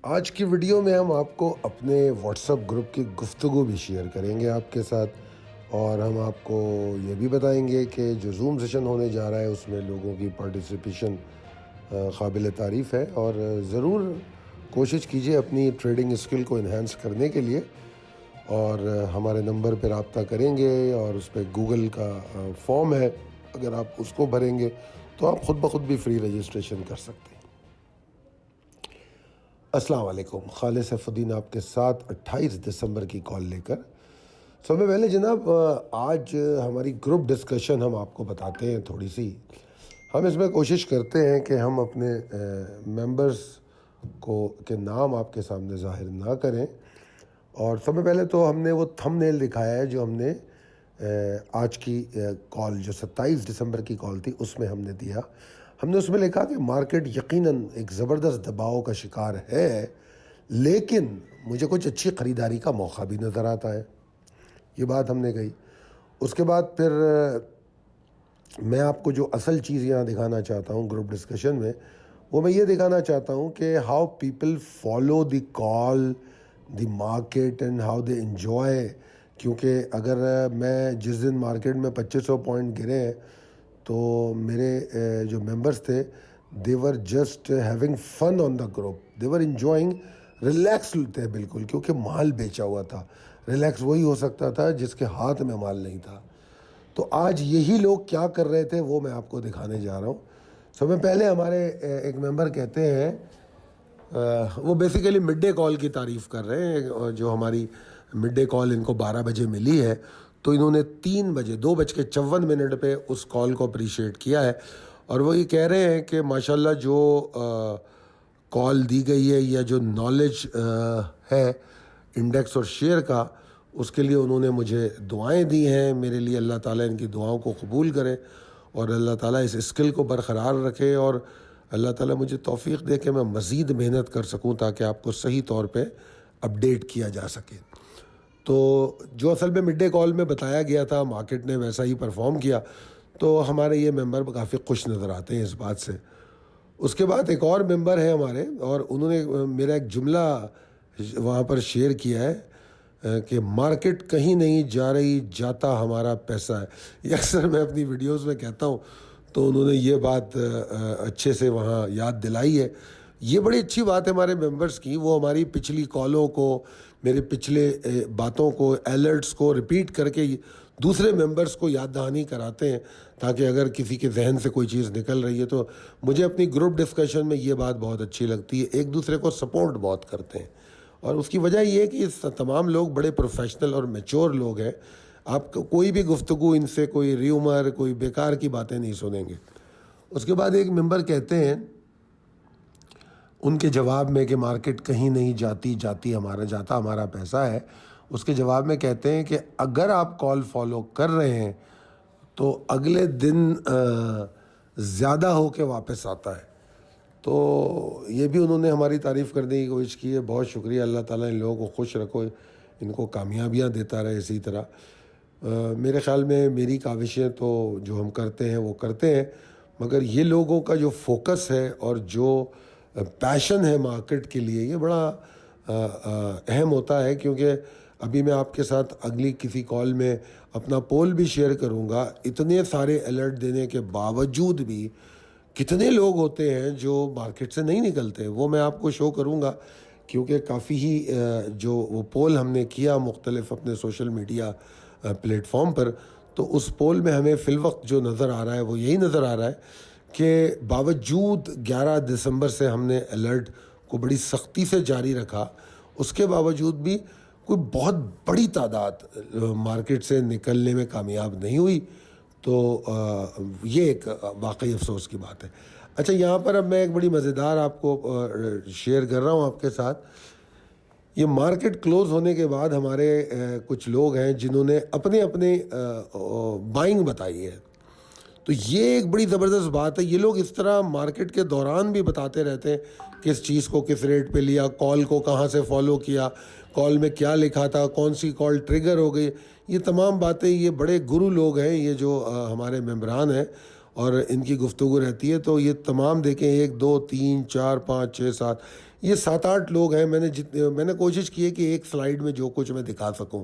آج کی ویڈیو میں ہم آپ کو اپنے واٹس ایپ گروپ کی گفتگو بھی شیئر کریں گے آپ کے ساتھ، اور ہم آپ کو یہ بھی بتائیں گے کہ جو زوم سیشن ہونے جا رہا ہے اس میں لوگوں کی پارٹیسپیشن قابل تعریف ہے، اور ضرور کوشش کیجئے اپنی ٹریڈنگ اسکل کو انہینس کرنے کے لیے، اور ہمارے نمبر پہ رابطہ کریں گے، اور اس پہ گوگل کا فارم ہے، اگر آپ اس کو بھریں گے تو آپ خود بخود بھی فری رجسٹریشن کر سکتے ہیں۔ السلام علیکم، خالد سیف الدین آپ کے ساتھ 28 دسمبر کی کال لے کر۔ سب سے پہلے جناب، آج ہماری گروپ ڈسکشن ہم آپ کو بتاتے ہیں تھوڑی سی۔ ہم اس میں کوشش کرتے ہیں کہ ہم اپنے ممبرز کے نام آپ کے سامنے ظاہر نہ کریں، اور سب سے پہلے تو ہم نے وہ تھم نیل دکھایا ہے جو ہم نے آج کی کال جو 27 دسمبر کی کال تھی اس میں ہم نے دیا۔ ہم نے اس میں لکھا کہ مارکیٹ یقیناً ایک زبردست دباؤ کا شکار ہے، لیکن مجھے کچھ اچھی خریداری کا موقع بھی نظر آتا ہے، یہ بات ہم نے کہی۔ اس کے بعد پھر میں آپ کو جو اصل چیز یہاں دکھانا چاہتا ہوں گروپ ڈسکشن میں، وہ میں یہ دکھانا چاہتا ہوں کہ how people follow the call the market and how they enjoy. کیونکہ اگر میں جس دن مارکیٹ میں 2500 پوائنٹ گرے ہیں تو میرے جو ممبرس تھے they were just having fun on the group, they were enjoying, relax تھے بالکل، کیونکہ مال بیچا ہوا تھا۔ ریلیکس وہی ہو سکتا تھا جس کے ہاتھ میں مال نہیں تھا۔ تو آج یہی لوگ کیا کر رہے تھے وہ میں آپ کو دکھانے جا رہا ہوں۔ سب سے پہلے ہمارے ایک ممبر کہتے ہیں، وہ بیسیکلی مڈ ڈے کال کی تعریف کر رہے ہیں، جو ہماری مڈ ڈے کال ان کو 12 بجے ملی ہے، تو انہوں نے 3 بجے 2:54 پہ اس کال کو اپریشیٹ کیا ہے، اور وہ یہ کہہ رہے ہیں کہ ماشاءاللہ جو کال دی گئی ہے یا جو نالج ہے انڈیکس اور شیئر کا، اس کے لیے انہوں نے مجھے دعائیں دی ہیں۔ میرے لیے اللہ تعالیٰ ان کی دعاؤں کو قبول کرے، اور اللہ تعالیٰ اس اسکل کو برقرار رکھے، اور اللہ تعالیٰ مجھے توفیق دے کہ میں مزید محنت کر سکوں تاکہ آپ کو صحیح طور پہ اپڈیٹ کیا جا سکے۔ تو جو اصل میں مڈ ڈے کال میں بتایا گیا تھا مارکیٹ نے ویسا ہی پرفارم کیا، تو ہمارے یہ ممبر کافی خوش نظر آتے ہیں اس بات سے۔ اس کے بعد ایک اور ممبر ہے ہمارے، اور انہوں نے میرا ایک جملہ وہاں پر شیئر کیا ہے کہ مارکیٹ کہیں نہیں جا رہی، جاتا ہمارا پیسہ ہے۔ یہ اکثر میں اپنی ویڈیوز میں کہتا ہوں، تو انہوں نے یہ بات اچھے سے وہاں یاد دلائی ہے۔ یہ بڑی اچھی بات ہے ہمارے ممبرز کی، وہ ہماری پچھلی کالوں کو، میرے پچھلے باتوں کو، الرٹس کو ریپیٹ کر کے دوسرے ممبرز کو یاد دہانی کراتے ہیں، تاکہ اگر کسی کے ذہن سے کوئی چیز نکل رہی ہے تو مجھے اپنی گروپ ڈسکشن میں یہ بات بہت اچھی لگتی ہے، ایک دوسرے کو سپورٹ بہت کرتے ہیں، اور اس کی وجہ یہ ہے کہ یہ تمام لوگ بڑے پروفیشنل اور میچور لوگ ہیں۔ آپ کوئی بھی گفتگو ان سے کوئی ریومر، کوئی بیکار کی باتیں نہیں سنیں گے۔ اس کے بعد ایک ممبر کہتے ہیں ان کے جواب میں کہ مارکیٹ کہیں نہیں جاتی، جاتا ہمارا پیسہ ہے، اس کے جواب میں کہتے ہیں کہ اگر آپ کال فالو کر رہے ہیں تو اگلے دن زیادہ ہو کے واپس آتا ہے۔ تو یہ بھی انہوں نے ہماری تعریف کرنے کی کوشش کی ہے، بہت شکریہ۔ اللہ تعالیٰ ان لوگوں کو خوش رکھو، ان کو کامیابیاں دیتا رہے اسی طرح۔ میرے خیال میں میری کاوشیں تو جو ہم کرتے ہیں وہ کرتے ہیں، مگر یہ لوگوں کا جو فوکس ہے اور جو پیشن ہے مارکیٹ کے لیے، یہ بڑا اہم ہوتا ہے، کیونکہ ابھی میں آپ کے ساتھ اگلی کسی کال میں اپنا پول بھی شیئر کروں گا۔ اتنے سارے الرٹ دینے کے باوجود بھی کتنے لوگ ہوتے ہیں جو مارکیٹ سے نہیں نکلتے، وہ میں آپ کو شو کروں گا، کیونکہ کافی ہی جو وہ پول ہم نے کیا مختلف اپنے سوشل میڈیا پلیٹ فارم پر، تو اس پول میں ہمیں فی الوقت جو نظر آ رہا ہے وہ یہی نظر آ رہا ہے کہ باوجود 11 دسمبر سے ہم نے الرٹ کو بڑی سختی سے جاری رکھا، اس کے باوجود بھی کوئی بہت بڑی تعداد مارکیٹ سے نکلنے میں کامیاب نہیں ہوئی۔ تو یہ ایک واقعی افسوس کی بات ہے۔ اچھا، یہاں پر اب میں ایک بڑی مزیدار آپ کو شیئر کر رہا ہوں آپ کے ساتھ۔ یہ مارکیٹ کلوز ہونے کے بعد ہمارے کچھ لوگ ہیں جنہوں نے اپنے بائنگ بتائی ہے، تو یہ ایک بڑی زبردست بات ہے۔ یہ لوگ اس طرح مارکیٹ کے دوران بھی بتاتے رہتے ہیں کس چیز کو کس ریٹ پہ لیا، کال کو کہاں سے فالو کیا، کال میں کیا لکھا تھا، کون سی کال ٹریگر ہو گئی، یہ تمام باتیں۔ یہ بڑے گرو لوگ ہیں یہ جو ہمارے ممبران ہیں، اور ان کی گفتگو رہتی ہے، تو یہ تمام دیکھیں 1 2 3 4 5 6 7، یہ 7-8 لوگ ہیں. میں نے کوشش کی ہے کہ ایک سلائیڈ میں جو کچھ میں دکھا سکوں.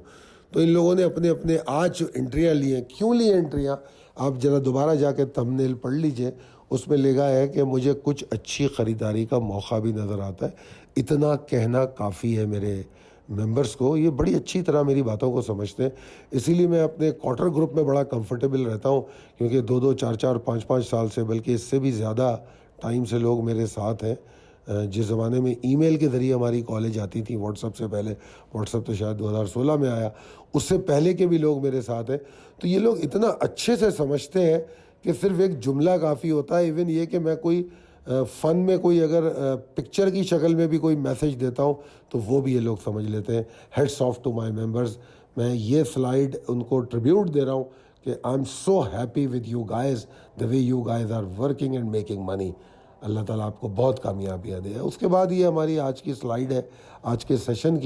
تو ان لوگوں نے اپنے اپنے آج جو انٹریاں لی ہیں. کیوں لی ہیں انٹریاں؟ آپ ذرا دوبارہ جا کے تھمبنیل پڑھ لیجئے. اس میں لکھا ہے کہ مجھے کچھ اچھی خریداری کا موقع بھی نظر آتا ہے. اتنا کہنا کافی ہے میرے ممبرس کو. یہ بڑی اچھی طرح میری باتوں کو سمجھتے ہیں. اسی لیے میں اپنے کوارٹر گروپ میں بڑا کمفرٹیبل رہتا ہوں، کیونکہ 2-2 4-4 5-5 سال سے، بلکہ اس سے بھی زیادہ ٹائم سے لوگ میرے ساتھ ہیں. جس زمانے میں ای میل کے ذریعے ہماری کالج آتی تھی، واٹس ایپ سے پہلے، واٹس ایپ تو شاید 2016 میں آیا، اس سے پہلے کے بھی لوگ میرے ساتھ ہیں. تو یہ لوگ اتنا اچھے سے سمجھتے ہیں کہ صرف ایک جملہ کافی ہوتا ہے. ایون یہ کہ میں کوئی فن میں کوئی اگر پکچر کی شکل میں بھی کوئی میسیج دیتا ہوں تو وہ بھی یہ لوگ سمجھ لیتے ہیں. Hats off to my members. میں یہ سلائیڈ ان کو ٹریبیوٹ دے رہا ہوں کہ I am so happy with you guys, the way you guys are working and making money. اللہ تعالیٰ آپ کو بہت کامیابیاں دے. اس کے بعد یہ ہماری آج کی سلائیڈ ہے، آج کے سیشن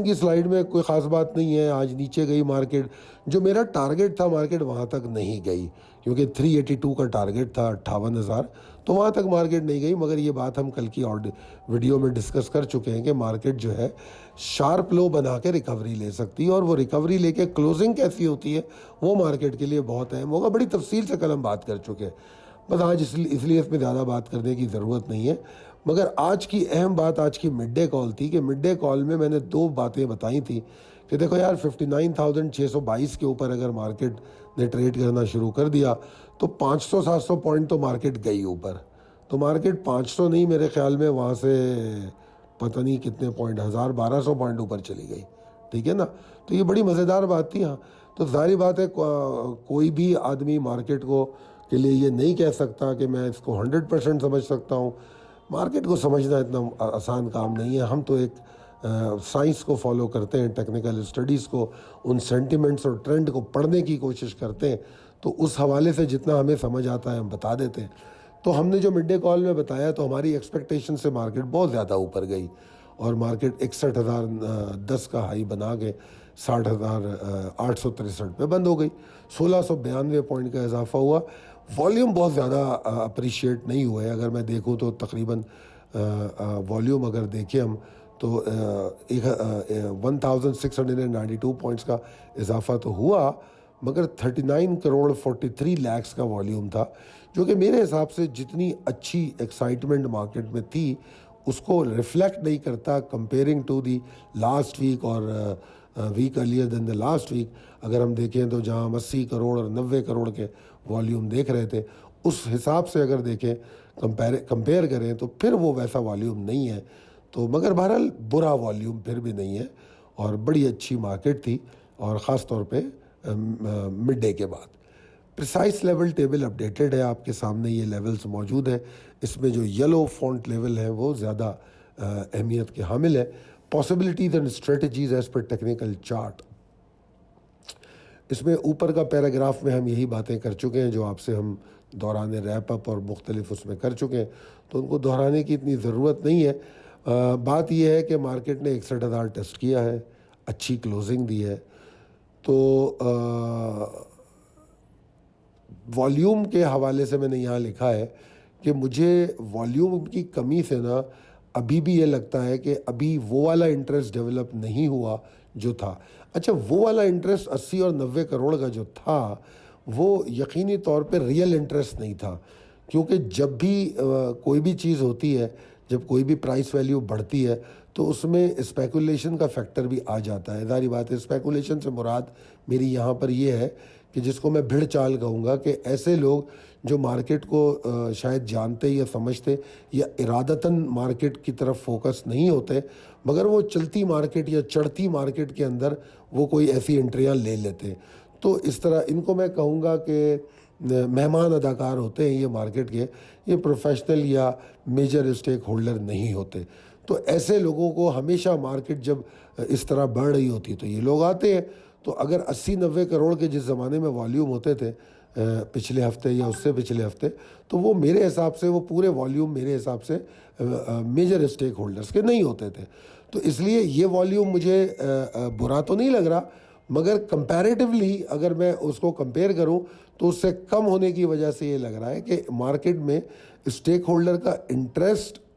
کی سلائیڈ میں کوئی خاص بات نہیں ہے. آج نیچے گئی مارکیٹ. جو میرا ٹارگٹ تھا مارکیٹ وہاں تک نہیں گئی، کیونکہ 382 کا ٹارگٹ تھا، 58,000، تو وہاں تک مارکیٹ نہیں گئی. مگر یہ بات ہم کل کی ویڈیو میں ڈسکس کر چکے ہیں کہ مارکیٹ جو ہے شارپ لو بنا کے ریکوری لے سکتی ہے، اور وہ ریکوری لے کے کلوزنگ کیسی ہوتی ہے وہ مارکیٹ کے لیے بہت اہم ہوگا. بڑی تفصیل سے کل ہم بات کر چکے ہیں. بس آج اس لیے اس پہ زیادہ بات کرنے کی ضرورت نہیں ہے. مگر آج کی اہم بات آج کی مڈ ڈے کال تھی، کہ مڈ ڈے کال میں نے 2 باتیں بتائی تھیں کہ دیکھو یار 59,622 کے اوپر اگر مارکیٹ نے ٹریڈ کرنا شروع کر دیا تو 500-700 پوائنٹ تو مارکیٹ گئی اوپر. تو مارکیٹ 500 نہیں، میرے خیال میں وہاں سے پتہ نہیں کتنے پوائنٹ، 1,000-1,200 پوائنٹ اوپر چلی گئی. ٹھیک ہے نا؟ تو یہ بڑی مزیدار بات تھی. ہاں، تو ظاہری بات ہے کوئی بھی آدمی مارکیٹ کو کے لیے یہ نہیں کہہ سکتا کہ میں اس کو 100% سمجھ سکتا ہوں. مارکیٹ کو سمجھنا اتنا آسان کام نہیں ہے. ہم تو ایک سائنس کو فالو کرتے ہیں، ٹیکنیکل اسٹڈیز کو، ان سینٹیمنٹس اور ٹرینڈ کو پڑھنے کی کوشش کرتے ہیں. تو اس حوالے سے جتنا ہمیں سمجھ آتا ہے ہم بتا دیتے ہیں. تو ہم نے جو مڈ ڈے کال میں بتایا تو ہماری ایکسپیکٹیشن سے مارکیٹ بہت زیادہ اوپر گئی، اور مارکیٹ 61,010 کا ہائی بنا کے 60,863 پہ بند ہو گئی. 1,692 پوائنٹ کا اضافہ ہوا. والیوم بہت زیادہ اپریشیٹ نہیں ہوا ہے. اگر میں دیکھوں تو تقریباً والیوم اگر دیکھیں ہم تو 1,692 پوائنٹس کا اضافہ تو ہوا، مگر 39 کروڑ 43 لاکھ کا والیوم تھا، جو کہ میرے حساب سے جتنی اچھی ایکسائٹمنٹ مارکیٹ میں تھی اس کو ریفلیکٹ نہیں کرتا comparing to the last week اور week earlier than the last week. اگر ہم دیکھیں تو جہاں ہم 80 کروڑ اور 90 کروڑ کے والیوم دیکھ رہے تھے، اس حساب سے اگر دیکھیں کمپیئر کریں تو پھر وہ ویسا والیوم نہیں ہے. تو مگر بہرحال برا والیوم پھر بھی نہیں ہے، اور بڑی اچھی مارکیٹ تھی، اور خاص طور پہ مڈ ڈے کے بعد. پریسائز لیول ٹیبل اپڈیٹڈ ہے آپ کے سامنے، یہ لیولز موجود ہیں. اس میں جو یلو فونٹ لیول ہے وہ زیادہ اہمیت کے حامل ہے. Possibilities and strategies as per technical chart. اس میں اوپر کا پیراگراف میں ہم یہی باتیں کر چکے ہیں جو آپ سے ہم دوران ریپ اپ اور مختلف اس میں کر چکے ہیں، تو ان کو دہرانے کی اتنی ضرورت نہیں ہے. بات یہ ہے کہ مارکیٹ نے 61,000 ٹیسٹ کیا ہے، اچھی کلوزنگ دی ہے. تو والیوم کے حوالے سے میں نے یہاں لکھا ہے کہ مجھے والیوم کی کمی سے نا ابھی بھی یہ لگتا ہے کہ ابھی وہ والا انٹرسٹ ڈیولپ نہیں ہوا جو تھا. اچھا، وہ والا انٹرسٹ 80 اور 90 کروڑ کا جو تھا وہ یقینی طور پہ ریئل انٹرسٹ نہیں تھا، کیونکہ جب بھی کوئی بھی چیز ہوتی ہے، جب کوئی بھی پرائس ویلیو بڑھتی ہے تو اس میں اسپیکولیشن کا فیکٹر بھی آ جاتا ہے. ظاہری بات ہے، اسپیکولیشن سے مراد میری یہاں پر یہ ہے کہ جس کو میں بھیڑ چال کہوں گا، کہ ایسے لوگ جو مارکیٹ کو شاید جانتے یا سمجھتے یا ارادتاً مارکیٹ کی طرف فوکس نہیں ہوتے، مگر وہ چلتی مارکیٹ یا چڑھتی مارکیٹ کے اندر وہ کوئی ایسی انٹریاں لے لیتے. تو اس طرح ان کو میں کہوں گا کہ مہمان اداکار ہوتے ہیں یہ مارکیٹ کے، یہ پروفیشنل یا میجر اسٹیک ہولڈر نہیں ہوتے. تو ایسے لوگوں کو ہمیشہ مارکیٹ جب اس طرح بڑھ رہی ہوتی تو یہ لوگ آتے ہیں. تو اگر 80-90 کروڑ کے جس زمانے میں والیوم ہوتے تھے پچھلے ہفتے یا اس سے پچھلے ہفتے، تو وہ میرے حساب سے وہ پورے والیوم میرے حساب سے میجر اسٹیک ہولڈرز کے نہیں ہوتے تھے. تو اس لیے یہ والیوم مجھے برا تو نہیں لگ رہا، مگر کمپیریٹیولی اگر میں اس کو کمپیئر کروں تو اس سے کم ہونے کی وجہ سے یہ لگ رہا ہے کہ مارکیٹ میں اسٹیک ہولڈر کا انٹرسٹ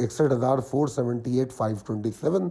61,478 527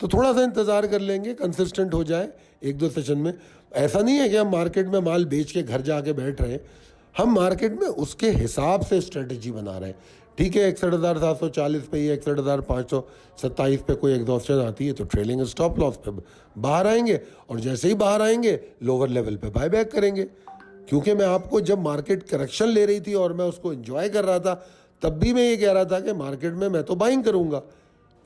تو تھوڑا سا انتظار کر لیں گے, کنسسٹنٹ ہو جائے 1-2 سیشن میں. ایسا نہیں ہے کہ ہم مارکیٹ میں مال بیچ کے گھر جا کے بیٹھ رہے ہیں, ہم مارکیٹ میں اس کے حساب سے اسٹریٹجی بنا رہے ہیں. ٹھیک ہے, 61,740 پہ یا 61,527 پہ کوئی ایگزاسشن آتی ہے تو ٹریلنگ اسٹاپ لاس پہ باہر آئیں گے, اور جیسے ہی باہر آئیں گے لوور لیول پہ بائی بیک کریں گے. کیونکہ میں آپ کو جب مارکیٹ کریکشن لے رہی تھی اور میں اس کو انجوائے کر رہا تھا, تب بھی میں یہ کہہ رہا تھا کہ مارکیٹ میں تو بائنگ کروں گا,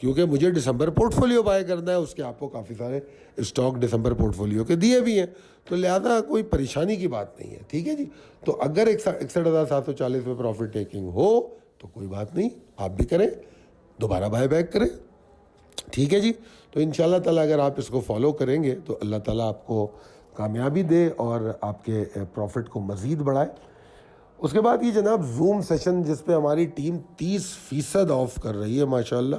کیونکہ مجھے دسمبر پورٹ فولیو بائی کرنا ہے. اس کے آپ کو کافی سارے اسٹاک دسمبر پورٹ فولیو کے دیے بھی ہیں, تو لہذا کوئی پریشانی کی بات نہیں ہے. ٹھیک ہے جی, تو اگر 61,740 پہ پروفٹ ٹیکنگ ہو تو کوئی بات نہیں, آپ بھی کریں, دوبارہ بائی بیک کریں. ٹھیک ہے جی, تو انشاءاللہ تعالیٰ اگر آپ اس کو فالو کریں گے تو اللہ تعالیٰ آپ کو کامیابی دے اور آپ کے پروفٹ کو مزید بڑھائے. اس کے بعد یہ جناب زوم سیشن جس پہ ہماری ٹیم 30% آف کر رہی ہے, ماشاءاللہ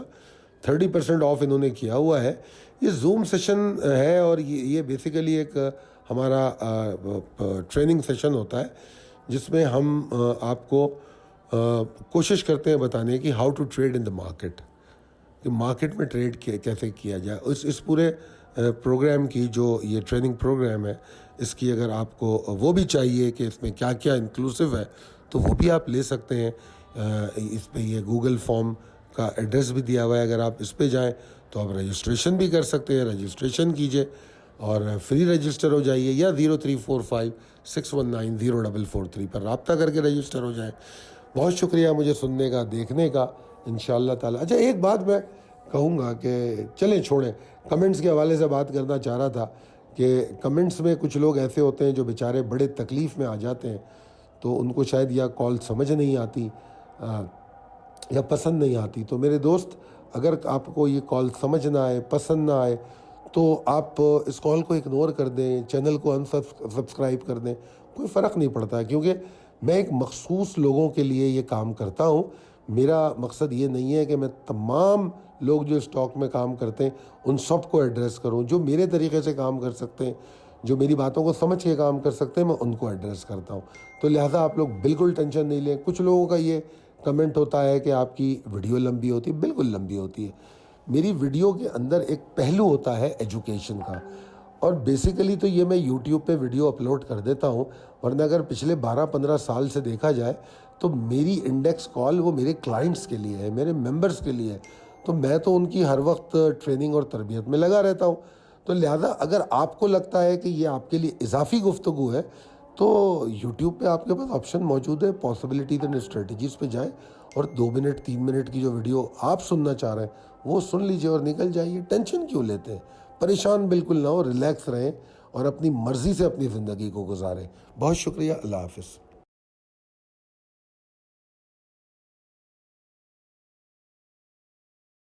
30% آف انہوں نے کیا ہوا ہے. یہ زوم سیشن ہے اور یہ بیسیکلی ایک ہمارا ٹریننگ سیشن ہوتا ہے جس میں ہم آپ کو کوشش کرتے ہیں بتانے کی how to trade in the market, کہ مارکیٹ میں ٹریڈ کیسے کیا جائے. اس پورے پروگرام کی جو یہ ٹریننگ پروگرام ہے, اس کی اگر آپ کو وہ بھی چاہیے کہ اس میں کیا کیا انکلوسیو ہے تو وہ بھی آپ لے سکتے ہیں. اس پہ یہ گوگل فارم کا ایڈریس بھی دیا ہوا ہے, اگر آپ اس پہ جائیں تو آپ رجسٹریشن بھی کر سکتے ہیں. رجسٹریشن کیجئے اور فری رجسٹر ہو جائیے, یا 0345619043 پر رابطہ کر کے رجسٹر ہو جائیں. بہت شکریہ مجھے سننے کا, دیکھنے کا, انشاءاللہ تعالیٰ. اچھا ایک بات میں کہوں گا کہ چلیں چھوڑیں, کمنٹس کے حوالے سے بات کرنا چاہ رہا تھا کہ کمنٹس میں کچھ لوگ ایسے ہوتے ہیں جو بیچارے بڑے تکلیف میں آ جاتے ہیں, تو ان کو شاید یا کال سمجھ نہیں آتی یا پسند نہیں آتی. تو میرے دوست, اگر آپ کو یہ کال سمجھ نہ آئے, پسند نہ آئے, تو آپ اس کال کو اگنور کر دیں, چینل کو سبسکرائب کر دیں, کوئی فرق نہیں پڑتا. کیونکہ میں ایک مخصوص لوگوں کے لیے یہ کام کرتا ہوں. میرا مقصد یہ نہیں ہے کہ میں تمام لوگ جو اسٹاک میں کام کرتے ہیں ان سب کو ایڈریس کروں. جو میرے طریقے سے کام کر سکتے ہیں, جو میری باتوں کو سمجھ کے کام کر سکتے ہیں, میں ان کو ایڈریس کرتا ہوں. تو لہٰذا آپ لوگ بالکل ٹینشن نہیں لیں. کچھ لوگوں کا یہ کمنٹ ہوتا ہے کہ آپ کی ویڈیو لمبی ہوتی ہے. بالکل لمبی ہوتی ہے. میری ویڈیو کے اندر ایک پہلو ہوتا ہے ایجوکیشن کا, اور بیسیکلی تو یہ میں یوٹیوب پہ ویڈیو اپلوڈ کر دیتا ہوں, ورنہ اگر پچھلے 12-15 سال سے دیکھا جائے تو میری انڈیکس کال وہ میرے کلائنٹس کے لیے ہے, میرے ممبرس کے لیے ہے. تو میں تو ان کی ہر وقت ٹریننگ اور تربیت میں لگا رہتا ہوں. تو لہٰذا اگر آپ کو لگتا ہے کہ یہ آپ کے لیے اضافی گفتگو ہے تو یوٹیوب پہ آپ کے پاس آپشن موجود ہے, پاسبلٹیز اینڈ اسٹریٹجیز پہ جائیں اور 2 منٹ 3 منٹ کی جو ویڈیو آپ سننا چاہ رہے ہیں وہ سن لیجئے اور نکل جائیے. ٹینشن کیوں لیتے ہیں, پریشان بالکل نہ ہو, ریلیکس رہیں اور اپنی مرضی سے اپنی زندگی کو گزاریں. بہت شکریہ, اللہ حافظ.